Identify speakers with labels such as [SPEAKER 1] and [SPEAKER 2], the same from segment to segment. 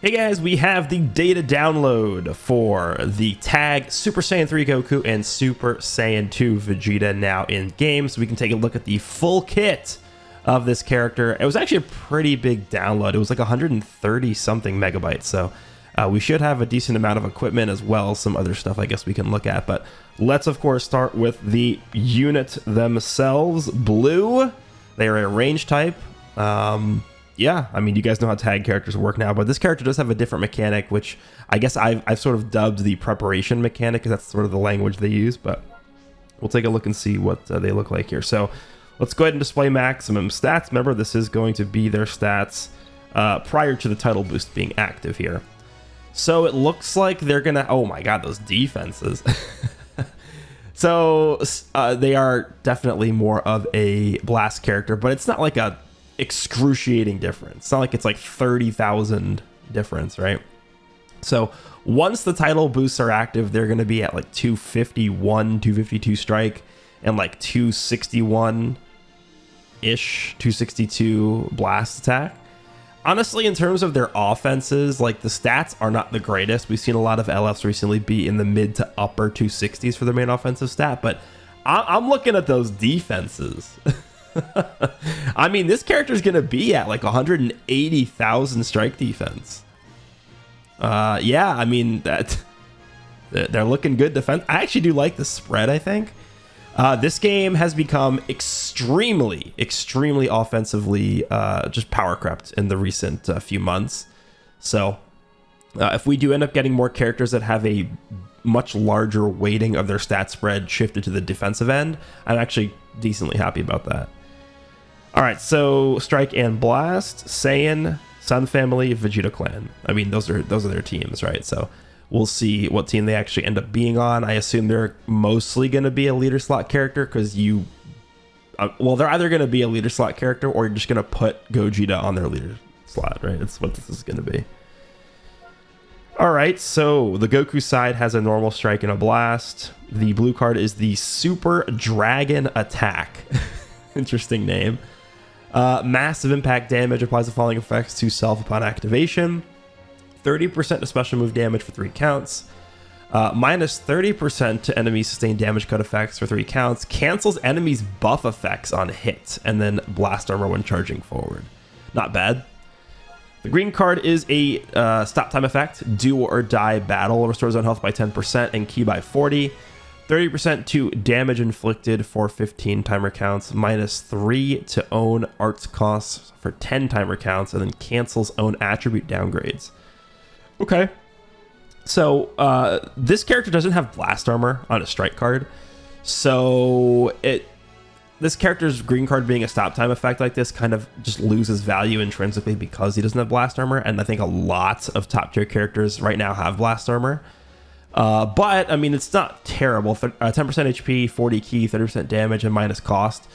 [SPEAKER 1] Hey guys, we have the data download for the tag Super Saiyan 3 Goku and Super Saiyan 2 Vegeta now in game, so we can take a look at the full kit of this character. It was actually a pretty big download. It was like 130 something megabytes, so we should have a decent amount of equipment as well as some other stuff I guess we can look at. But let's of course start with the unit themselves. Blue, they are a range type. Yeah, I mean, you guys know how tag characters work now, but this character does have a different mechanic, which I guess I've sort of dubbed the preparation mechanic, because that's sort of the language they use, but we'll take a look and see what they look like here. So let's go ahead and display maximum stats. Remember, this is going to be their stats prior to the title boost being active here. So it looks like they're going to... Oh my god, those defenses. So they are definitely more of a blast character, but it's not like a excruciating difference. It's not like it's like 30,000 difference, right? So once the title boosts are active, they're going to be at like 251, 252 strike and like 261 ish, 262 blast attack. Honestly, in terms of their offenses, like the stats are not the greatest. We've seen a lot of LFs recently be in the mid to upper 260s for their main offensive stat, but I'm looking at those defenses. I mean, this character is going to be at like 180,000 strike defense. Yeah, I mean, they're looking good defense. I actually do like the spread, I think. This game has become extremely offensively just power crept in the recent few months. So if we do end up getting more characters that have a much larger weighting of their stat spread shifted to the defensive end, I'm actually decently happy about that. All right, so Strike and Blast, Saiyan, Sun Family, Vegeta Clan. I mean, those are their teams, right? So we'll see what team they actually end up being on. I assume they're mostly going to be a leader slot character, because well, they're either going to be a leader slot character or you're just going to put Gogeta on their leader slot, right? That's what this is going to be. All right, so the Goku side has a normal Strike and a Blast. The blue card is the Super Dragon Attack. Interesting name. Massive impact damage, applies the following effects to self upon activation. 30% to special move damage for 3 counts. Minus 30% to enemy sustained damage cut effects for 3 counts. Cancels enemies buff effects on hit, and then blast armor when charging forward. Not bad. The green card is a stop time effect. Do or die battle. Restores own health by 10% and ki by 40. 30% to damage inflicted for 15 timer counts, minus 3 to own arts costs for 10 timer counts, and then cancels own attribute downgrades. Okay. So this character doesn't have blast armor on a strike card. So this character's green card being a stop time effect like this kind of just loses value intrinsically because he doesn't have blast armor. And I think a lot of top tier characters right now have blast armor. But I mean, it's not terrible. 10% HP, 40 ki, 30% damage, and minus cost.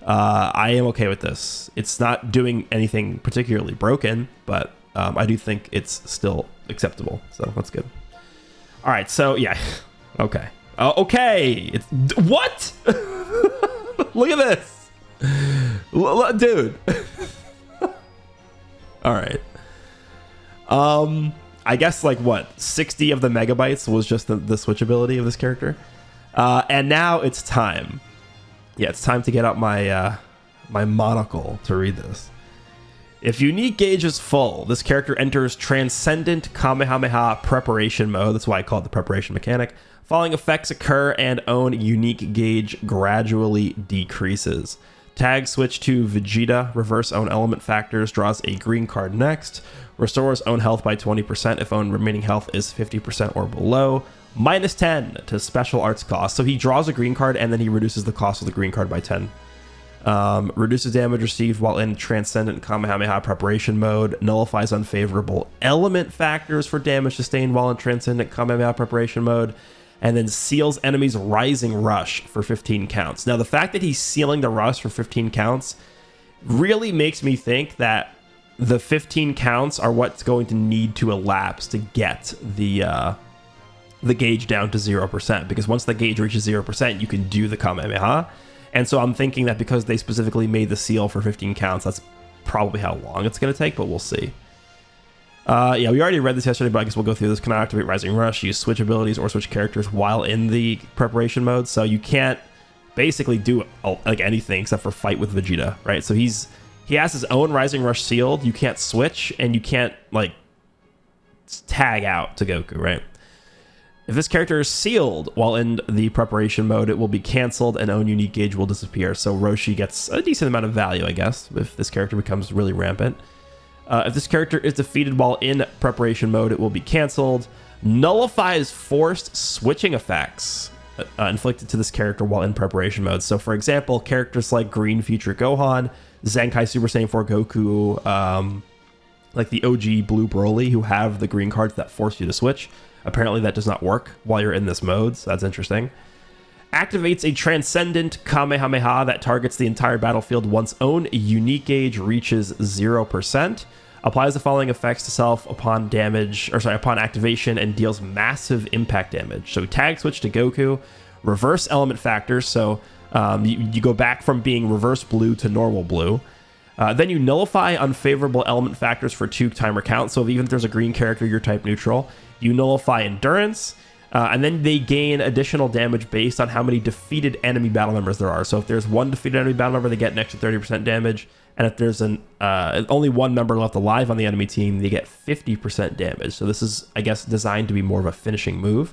[SPEAKER 1] I am okay with this. It's not doing anything particularly broken, but I do think it's still acceptable. So that's good. All right. So yeah. Okay. Okay. It's what? Look at this, dude. All right. I guess like what, 60 of the megabytes was just the switchability of this character. And now it's time. Yeah, it's time to get out my my monocle to read this. If unique gauge is full, this character enters Transcendent Kamehameha Preparation Mode. That's why I call it the preparation mechanic. Following effects occur and own unique gauge gradually decreases. Tag switch to Vegeta, reverse own element factors, draws a green card next. Restores own health by 20% if own remaining health is 50% or below. Minus 10 to special arts cost. So he draws a green card and then he reduces the cost of the green card by 10. Reduces damage received while in Transcendent Kamehameha Preparation Mode. Nullifies unfavorable element factors for damage sustained while in Transcendent Kamehameha Preparation Mode. And then seals enemies Rising Rush for 15 counts. Now, the fact that he's sealing the rush for 15 counts really makes me think that the 15 counts are what's going to need to elapse to get the gauge down to 0%. Because once the gauge reaches 0%, you can do the Kamehameha. And so I'm thinking that because they specifically made the seal for 15 counts, that's probably how long it's going to take, but we'll see. Yeah, we already read this yesterday, but I guess we'll go through this. Can activate Rising Rush, use switch abilities or switch characters while in the preparation mode. So you can't basically do like anything except for fight with Vegeta, right? So he has his own Rising Rush sealed. You can't switch, and you can't like tag out to Goku, right? If this character is sealed while in the preparation mode, it will be canceled and own unique gauge will disappear. So Roshi gets a decent amount of value, I guess, if this character becomes really rampant. If this character is defeated while in preparation mode, it will be canceled. Nullifies forced switching effects inflicted to this character while in preparation mode. So, for example, characters like Green Future Gohan, Zenkai Super Saiyan 4 Goku, like the OG Blue Broly, who have the green cards that force you to switch. Apparently that does not work while you're in this mode, so that's interesting. Activates a Transcendent Kamehameha that targets the entire battlefield once own unique gauge reaches 0%. Applies the following effects to self upon activation and deals massive impact damage. So tag switch to Goku, reverse element factors. So you go back from being reverse blue to normal blue. Then you nullify unfavorable element factors for 2 timer count. So even if there's a green character, you're type neutral. You nullify endurance. And then they gain additional damage based on how many defeated enemy battle members there are. So if there's 1 defeated enemy battle member, they get an extra 30% damage. And if there's only 1 member left alive on the enemy team, they get 50% damage. So this is, I guess, designed to be more of a finishing move.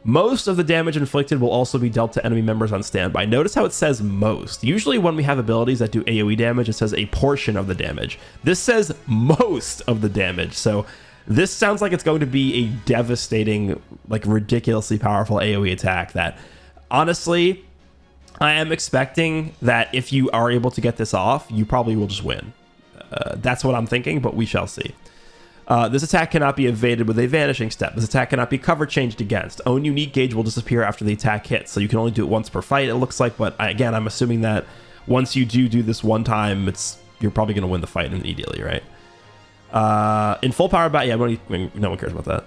[SPEAKER 1] Most of the damage inflicted will also be dealt to enemy members on standby. Notice how it says most. Usually when we have abilities that do AoE damage, it says a portion of the damage. This says most of the damage. So this sounds like it's going to be a devastating, like ridiculously powerful AoE attack that, honestly, I am expecting that if you are able to get this off, you probably will just win. That's what I'm thinking, but we shall see. This attack cannot be evaded with a vanishing step. This attack cannot be cover changed against. Own unique gauge will disappear after the attack hits, so you can only do it once per fight, it looks like, but again, I'm assuming that once you do this one time, you're probably going to win the fight immediately, right? In full power battle, yeah, no one cares about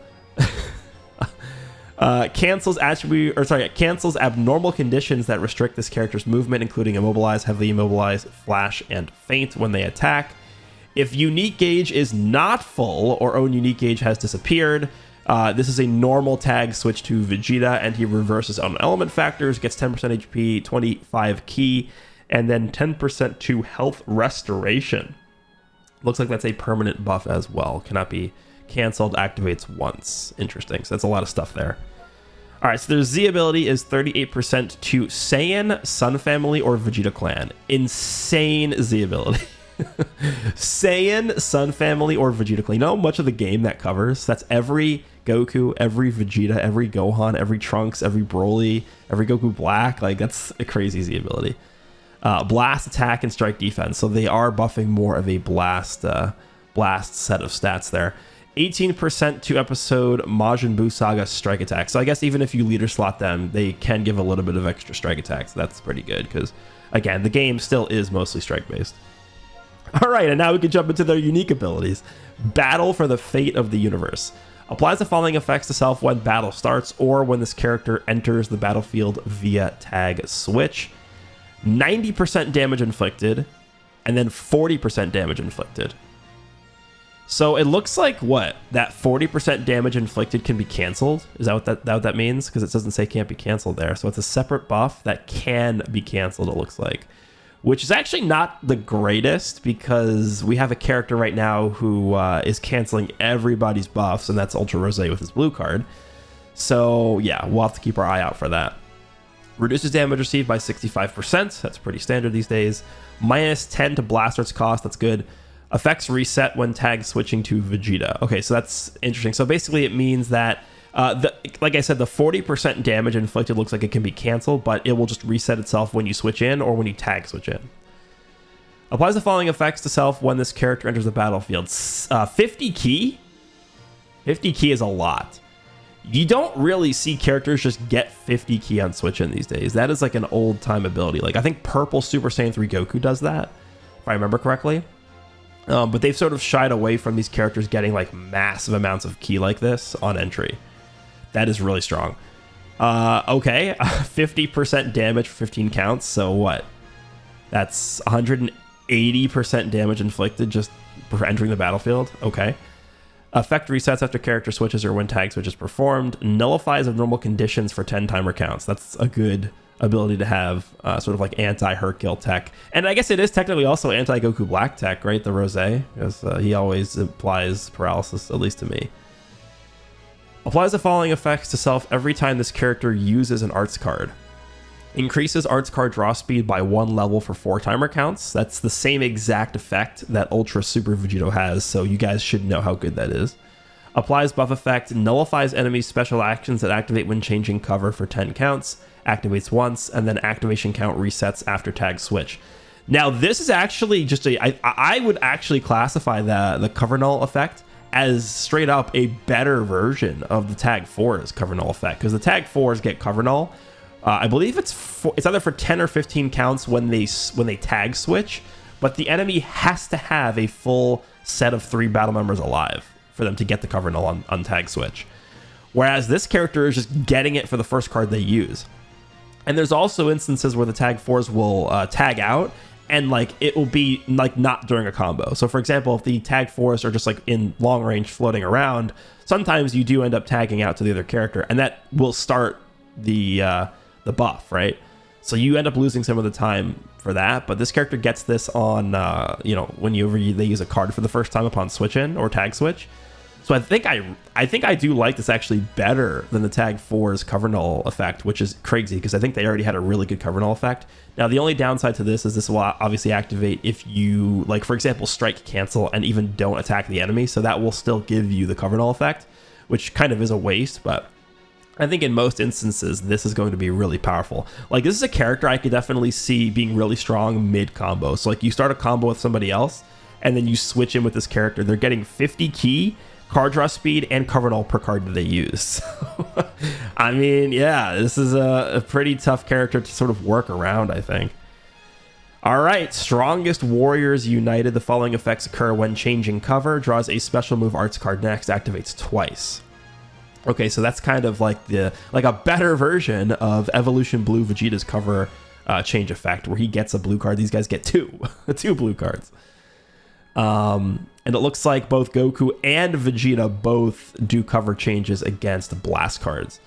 [SPEAKER 1] that. Cancels abnormal conditions that restrict this character's movement, including immobilize, heavily immobilize, flash, and faint when they attack. If unique gauge is not full or own unique gauge has disappeared, this is a normal tag switch to Vegeta, and he reverses own element factors, gets 10% HP, 25 ki, and then 10% to health restoration. Looks like that's a permanent buff as well. Cannot be canceled, activates once. Interesting. So that's a lot of stuff there. All right, so their Z ability is 38% to Saiyan, Sun Family, or Vegeta Clan. Insane Z ability. Saiyan, Sun Family, or Vegeta Clan. You know how much of the game that covers? That's every Goku, every Vegeta, every Gohan, every Trunks, every Broly, every Goku Black. Like, that's a crazy Z ability. Blast, attack, and strike defense. So they are buffing more of a blast set of stats there. 18% to episode Majin Buu Saga strike attack. So I guess even if you leader slot them, they can give a little bit of extra strike attacks. That's pretty good because, again, the game still is mostly strike based. All right, and now we can jump into their unique abilities. Battle for the Fate of the Universe. Applies the following effects to self when battle starts or when this character enters the battlefield via tag switch. 90% damage inflicted, and then 40% damage inflicted. So it looks like that 40% damage inflicted can be canceled. Is that what that means? Because it doesn't say can't be canceled there. So it's a separate buff that can be canceled, it looks like. Which is actually not the greatest because we have a character right now who is canceling everybody's buffs, and that's Ultra Rosé with his blue card. So yeah, we'll have to keep our eye out for that. Reduces damage received by 65%. That's pretty standard these days. Minus 10 to Blaster's cost. That's good. Effects reset when tag switching to Vegeta. Okay, so that's interesting. So basically it means that, like I said, the 40% damage inflicted looks like it can be canceled, but it will just reset itself when you switch in or when you tag switch in. Applies the following effects to self when this character enters the battlefield. 50 ki? 50 ki is a lot. You don't really see characters just get 50 ki on switch in these days. That is like an old time ability. Like I think Purple Super Saiyan 3 Goku does that, if I remember correctly. But they've sort of shied away from these characters getting like massive amounts of ki like this on entry. That is really strong. Okay, 50% damage for 15 counts. So what? That's 180% damage inflicted just for entering the battlefield. Okay. Effect resets after character switches or when tag switch is performed. Nullifies of normal conditions for 10 timer counts. That's a good ability to have, sort of like anti-Hercule tech. And I guess it is technically also anti-Goku Black tech, right? The Rose, because he always applies paralysis, at least to me. Applies the following effects to self every time this character uses an arts card. Increases arts card draw speed by 1 level for 4 timer counts. That's the same exact effect that Ultra Super Vegito has, so you guys should know how good that is. Applies buff effect, nullifies enemies' special actions that activate when changing cover for 10 counts, activates once, and then activation count resets after tag switch. Now, this is actually just I would actually classify the cover null effect as straight up a better version of the tag 4's cover null effect, because the tag 4's get cover null. I believe it's either for 10 or 15 counts when they tag switch, but the enemy has to have a full set of 3 battle members alive for them to get the cover null on tag switch. Whereas this character is just getting it for the first card they use. And there's also instances where the tag 4s will tag out, and like it will be like not during a combo. So for example, if the tag 4s are just like in long range floating around, sometimes you do end up tagging out to the other character, and that will start the buff, right? So you end up losing some of the time for that, but this character gets this on when they use a card for the first time upon switch in or tag switch. So I think I do like this actually better than the tag 4's cover null effect, which is crazy because I think they already had a really good cover null effect. Now the only downside to this is this will obviously activate if you, like, for example, strike cancel and even don't attack the enemy, so that will still give you the cover null effect, which kind of is a waste, but I think in most instances, this is going to be really powerful. Like, this is a character I could definitely see being really strong mid-combo. So, like, you start a combo with somebody else, and then you switch in with this character. They're getting 50 key, card draw speed, and cover null per card that they use. I mean, yeah, this is a pretty tough character to sort of work around, I think. All right, Strongest Warriors United. The following effects occur when changing cover. Draws a special move arts card next, activates twice. Okay, so that's kind of like a better version of Evolution Blue Vegeta's cover change effect, where he gets a blue card. These guys get two blue cards. And it looks like both Goku and Vegeta both do cover changes against blast cards.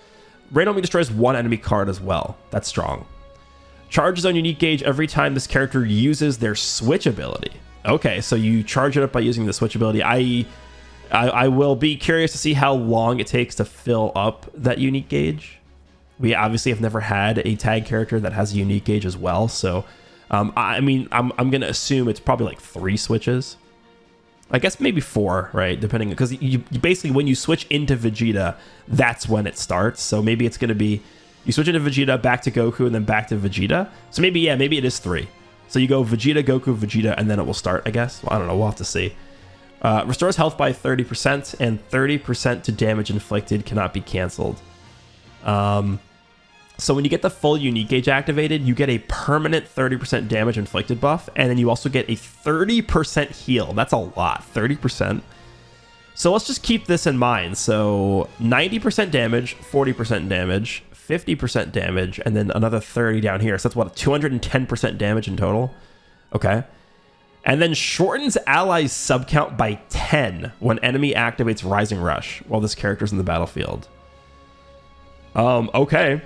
[SPEAKER 1] Randomly destroys 1 enemy card as well. That's strong. Charges on unique gauge every time this character uses their switch ability. Okay, so you charge it up by using the switch ability. I will be curious to see how long it takes to fill up that unique gauge. We obviously have never had a tag character that has a unique gauge as well, so I mean, I'm gonna assume it's probably like 3 switches. I guess maybe 4, right? Depending, because you basically, when you switch into Vegeta, that's when it starts. So maybe it's gonna be you switch into Vegeta, back to Goku, and then back to Vegeta. So maybe it is 3. So you go Vegeta, Goku, Vegeta, and then it will start, I guess. Well, I don't know. We'll have to see. Restores health by 30%, and 30% to damage inflicted cannot be canceled. So when you get the full unique gauge activated, you get a permanent 30% damage inflicted buff, and then you also get a 30% heal. That's a lot, 30%. So let's just keep this in mind. So 90% damage, 40% damage, 50% damage, and then another 30 down here. So that's what, 210% damage in total? Okay. And then shortens allies subcount by 10 when enemy activates Rising Rush while this character's in the battlefield. Okay.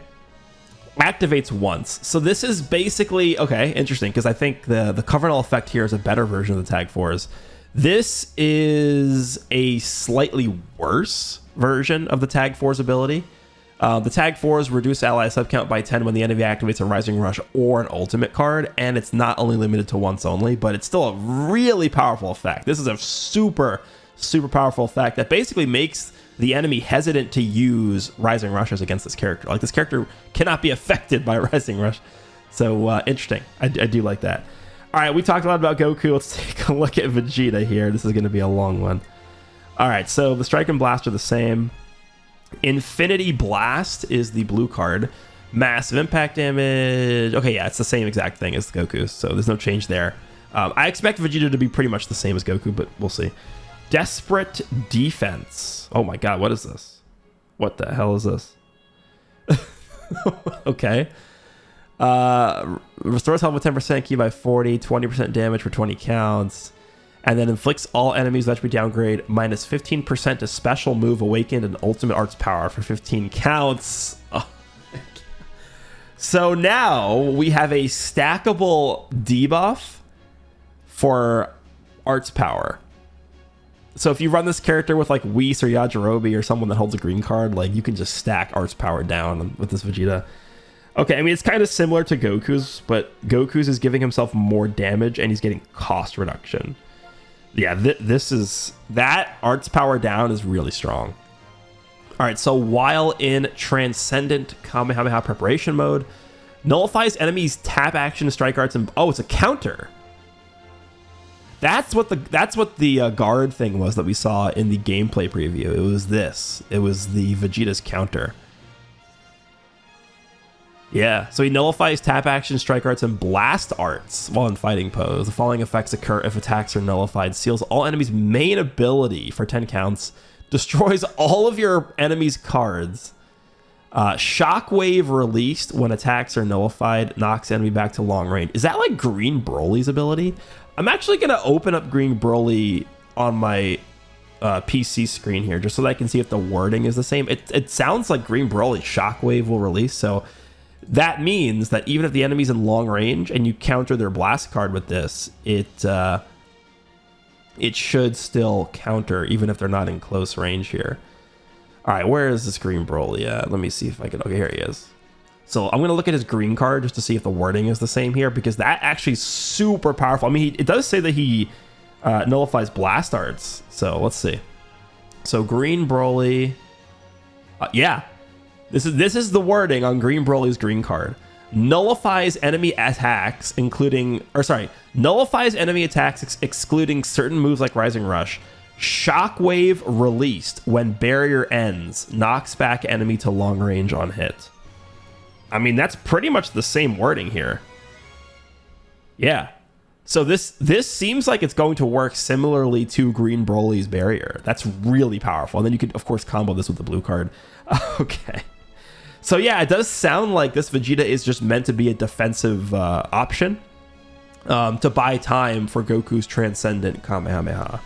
[SPEAKER 1] Activates once. So this is basically, okay, interesting, because I think the cover null effect here is a better version of the Tag 4s. This is a slightly worse version of the Tag 4's ability. The Tag 4s reduce ally subcount by 10 when the enemy activates a Rising Rush or an ultimate card, and it's not only limited to once only, but it's still a really powerful effect. This is a super, super powerful effect that basically makes the enemy hesitant to use Rising Rushes against this character. Like, this character cannot be affected by Rising Rush. So, interesting. I do like that. All right, we talked a lot about Goku. Let's take a look at Vegeta here. This is going to be a long one. All right, so the Strike and Blast are the same. Infinity Blast is the blue card. Massive impact damage. Okay, yeah, it's the same exact thing as Goku, so there's no change there. I expect Vegeta to be pretty much the same as Goku, but we'll see. Desperate Defense. Oh my god, what is this? What the hell is this? Okay. Restores health with 10% key by 40, 20% damage for 20 counts. And then inflicts all enemies with HP downgrade minus 15% to special move awakened and ultimate arts power for 15 counts. Oh. So now we have a stackable debuff for arts power. So if you run this character with like Whis or Yajirobe or someone that holds a green card, like you can just stack arts power down with this Vegeta. Okay, I mean, it's kind of similar to Goku's, but Goku's is giving himself more damage and he's getting cost reduction. Yeah, this is... That arts power down is really strong. All right, so while in Transcendent Kamehameha preparation mode, nullifies enemies' tap action, strike arts, and... Oh, it's a counter. That's what the guard thing was that we saw in the gameplay preview. It was this. It was the Vegeta's counter. Yeah, so he nullifies tap action, strike arts, and blast arts while in fighting pose. The following effects occur if attacks are nullified. Seals all enemies' main ability for 10 counts. Destroys all of your enemies' cards. Shockwave released when attacks are nullified. Knocks enemy back to long range. Is that like Green Broly's ability? I'm actually going to open up Green Broly on my PC screen here just so that I can see if the wording is the same. It sounds like Green Broly Shockwave will release, so... That means that even if the enemy's in long range and you counter their blast card with this, it should still counter even if they're not in close range here. All right, where is this Green Broly at? Let me see if I can... Okay, here he is. So I'm going to look at his green card just to see if the wording is the same here, because that actually is super powerful. I mean, it does say that he nullifies blast arts. So let's see. So Green Broly... yeah. This is the wording on Green Broly's green card. Nullifies enemy attacks, nullifies enemy attacks excluding certain moves like Rising Rush. Shockwave released when barrier ends. Knocks back enemy to long range on hit. I mean, that's pretty much the same wording here. Yeah. So this seems like it's going to work similarly to Green Broly's barrier. That's really powerful. And then you could, of course, combo this with the blue card. Okay. So yeah, it does sound like this Vegeta is just meant to be a defensive option to buy time for Goku's Transcendent Kamehameha.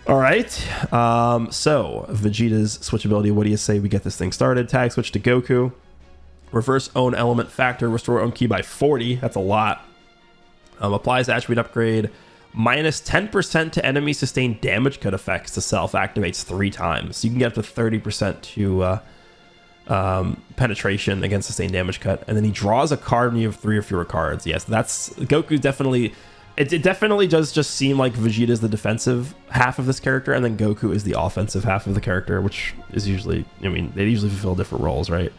[SPEAKER 1] All right, so Vegeta's switch ability, what do you say we get this thing started? Tag switch to Goku. Reverse own element factor, restore own ki by 40. That's a lot. Applies attribute upgrade. Minus 10% to enemy sustained damage cut effects to self. Activates 3 times. So you can get up to 30% to... penetration against sustained damage cut, and then he draws a card when you have 3 or fewer cards. Yes, that's Goku. Definitely, it definitely does just seem like Vegeta is the defensive half of this character, and then Goku is the offensive half of the character, which is usually, I mean, they usually fulfill different roles, right?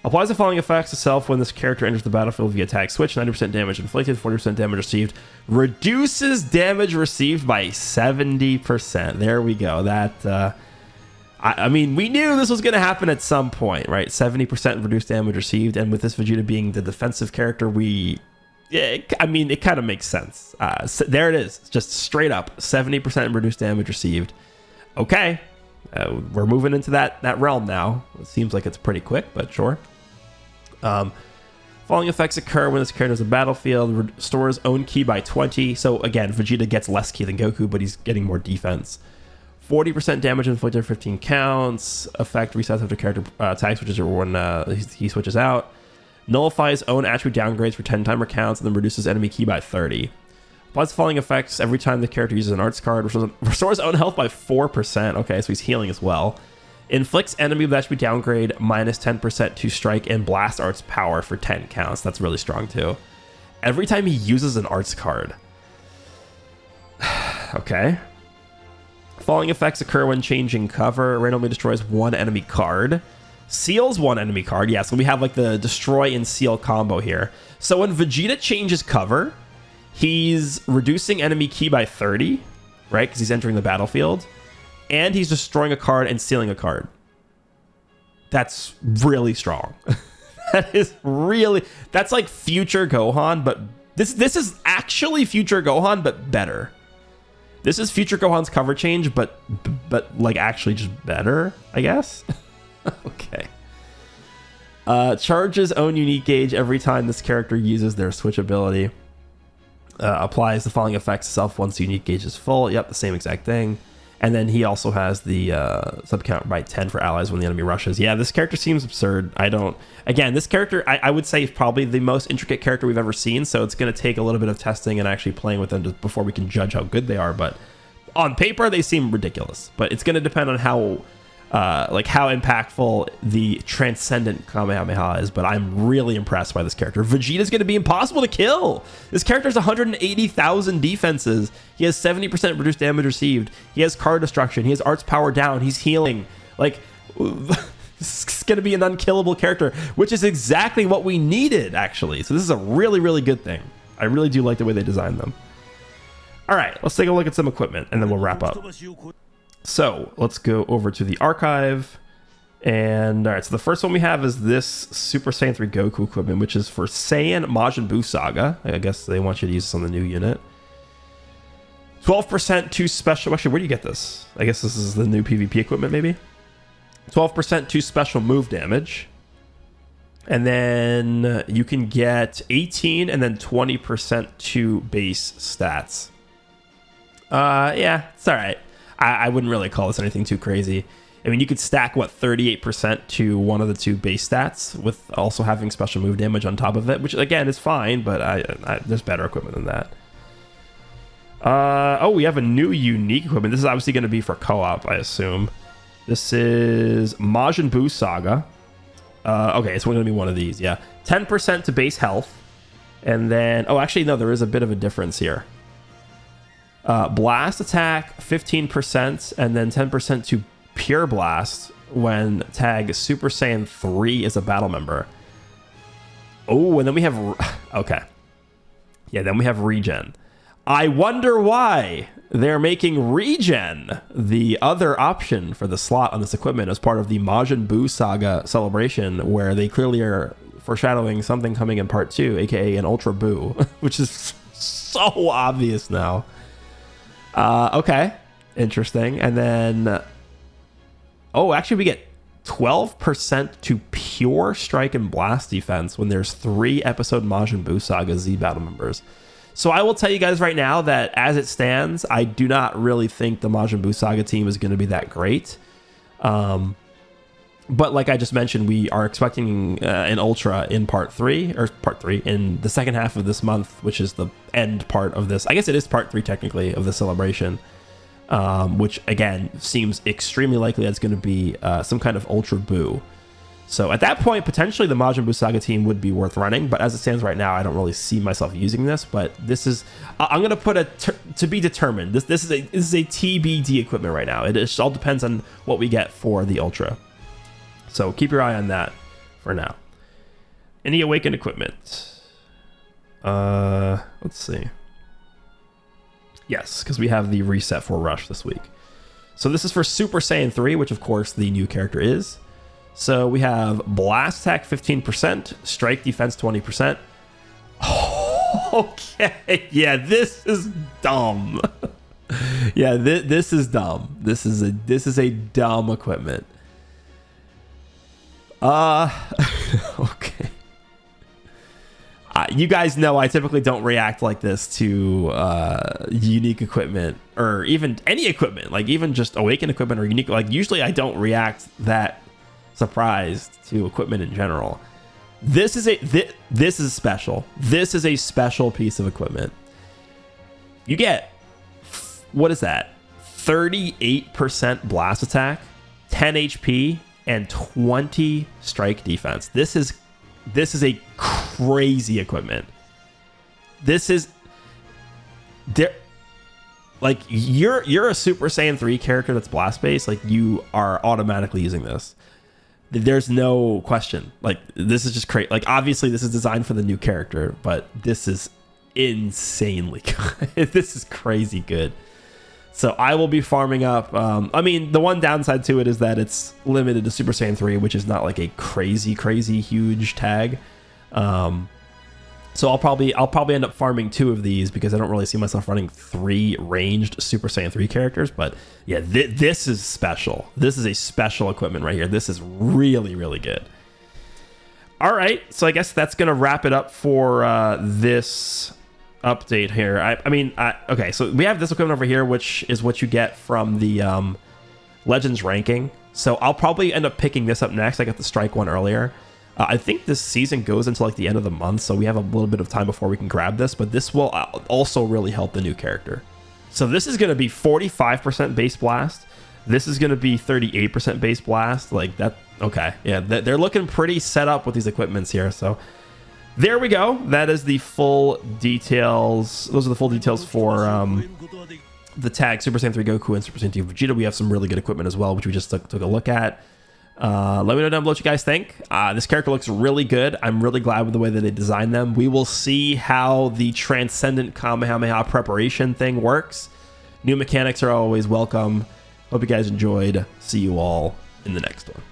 [SPEAKER 1] Applies the following effects to self when this character enters the battlefield via tag switch. 90% damage inflicted, 40% damage received. Reduces damage received by 70%. There we go. That I mean, we knew this was going to happen at some point, right? 70% reduced damage received, and with this Vegeta being the defensive character, I mean, it kind of makes sense. So there it is, just straight up 70% reduced damage received. Okay, we're moving into that realm now. It seems like it's pretty quick, but sure. Following effects occur when this character is in the battlefield. Restores own ki by 20. So again, Vegeta gets less ki than Goku, but he's getting more defense. 40% damage inflicted, 15 counts. Effect resets after character tag switches or when he switches out. Nullifies own attribute downgrades for 10 timer counts and then reduces enemy ki by 30. Applies the following effects every time the character uses an arts card. Restores own health by 4%. Okay, so he's healing as well. Inflicts enemy with attribute downgrade minus 10% to strike and blast arts power for 10 counts. That's really strong too. Every time he uses an arts card. Okay. Following effects occur when changing cover. Randomly destroys 1 enemy card. Seals 1 enemy card. Yeah, so we have like the destroy and seal combo here. So when Vegeta changes cover, he's reducing enemy ki by 30, right? Because he's entering the battlefield. And he's destroying a card and sealing a card. That's really strong. That's like future Gohan, but this is actually future Gohan, but better. This is future Gohan's cover change, but like actually just better, I guess. Okay. Charges own unique gauge every time this character uses their switch ability. Applies the following effects to self once the unique gauge is full. Yep, the same exact thing. And then he also has the sub count by 10 for allies when the enemy rushes. Yeah, this character seems absurd. Again, this character, I would say, is probably the most intricate character we've ever seen. So it's going to take a little bit of testing and actually playing with them before we can judge how good they are. But on paper, they seem ridiculous. But it's going to depend on how impactful the transcendent Kamehameha is. But I'm really impressed by this character. Vegeta's going to be impossible to kill. This character has 180,000 defenses. He has 70% reduced damage received. He has card destruction. He has arts power down. He's healing. Like, this is going to be an unkillable character, which is exactly what we needed, actually. So this is a really, really good thing. I really do like the way they designed them. All right, let's take a look at some equipment, and then we'll wrap up. So let's go over to the archive. And all right, so the first one we have is this Super Saiyan 3 Goku equipment, which is for Saiyan Majin Buu Saga. I guess they want you to use this on the new unit. 12% to special. Actually, where do you get this? I guess this is the new PvP equipment, maybe. 12% to special move damage. And then you can get 18 and then 20% to base stats. Yeah, it's all right. I wouldn't really call this anything too crazy. I mean, you could stack, what, 38% to one of the two base stats with also having special move damage on top of it, which, again, is fine, but there's better equipment than that. Oh, we have a new unique equipment. This is obviously going to be for co-op, I assume. This is Majin Buu Saga. Okay, it's going to be one of these, yeah. 10% to base health. And then... Oh, actually, no, there is a bit of a difference here. Blast attack, 15%, and then 10% to Pure Blast when tag Super Saiyan 3 is a battle member. Oh, and then we have... Okay. Yeah, then we have Regen. I wonder why they're making Regen the other option for the slot on this equipment as part of the Majin Buu Saga celebration, where they clearly are foreshadowing something coming in part 2, aka an Ultra Buu, which is so obvious now. Okay, interesting. And then, oh, actually we get 12% to pure strike and blast defense when there's 3 episode Majin Buu Saga Z battle members. So I will tell you guys right now that as it stands, I do not really think the Majin Buu Saga team is going to be that great. But like I just mentioned, we are expecting an Ultra in part 3 in the second half of this month, which is the end part of this. I guess it is part 3 technically of the celebration, which again seems extremely likely that's going to be some kind of Ultra Buu. So at that point, potentially the Majin Buu Saga team would be worth running. But as it stands right now, I don't really see myself using this. But this is, I'm going to put a to be determined. This is a TBD equipment right now. It all depends on what we get for the Ultra. So keep your eye on that for now. Any awakened equipment? Let's see. Yes, because we have the reset for Rush this week. So this is for Super Saiyan 3, which of course the new character is. So we have blast attack 15%, strike defense 20%. Okay, yeah, this is dumb. Yeah, this is dumb. This is a dumb equipment. Okay. You guys know I typically don't react like this to unique equipment or even any equipment, like even just awakened equipment or unique. Like usually I don't react that surprised to equipment in general. This is special. This is a special piece of equipment. You get, what is that? 38% blast attack, 10 HP, and 20 strike defense. This is a crazy equipment. This is there. Like you're a Super Saiyan 3 character that's blast based. Like you are automatically using this. There's no question. Like this is just crazy. Like obviously this is designed for the new character, but this is insanely good. This is crazy good. So I will be farming up. I mean, the one downside to it is that it's limited to Super Saiyan 3, which is not like a crazy huge tag. So I'll probably end up farming 2 of these because I don't really see myself running 3 ranged Super Saiyan 3 characters. But yeah, this is special. This is a special equipment right here. This is really, really good. All right, so I guess that's gonna wrap it up for this update here. Okay, so we have this equipment over here, which is what you get from the Legends ranking. So I'll probably end up picking this up next. I got the Strike one earlier. I think this season goes until like the end of the month, so we have a little bit of time before we can grab this, but this will also really help the new character. So this is going to be 45% base blast. This is going to be 38% base blast. Like that. Okay. Yeah, they're looking pretty set up with these equipments here. So there we go. That is the full details. Those are the full details for the tag Super Saiyan 3 Goku and Super Saiyan 2 Vegeta. We have some really good equipment as well, which we just took a look at. Let me know down below what you guys think. This character looks really good. I'm really glad with the way that they designed them. We will see how the Transcendent Kamehameha preparation thing works. New mechanics are always welcome. Hope you guys enjoyed. See you all in the next one.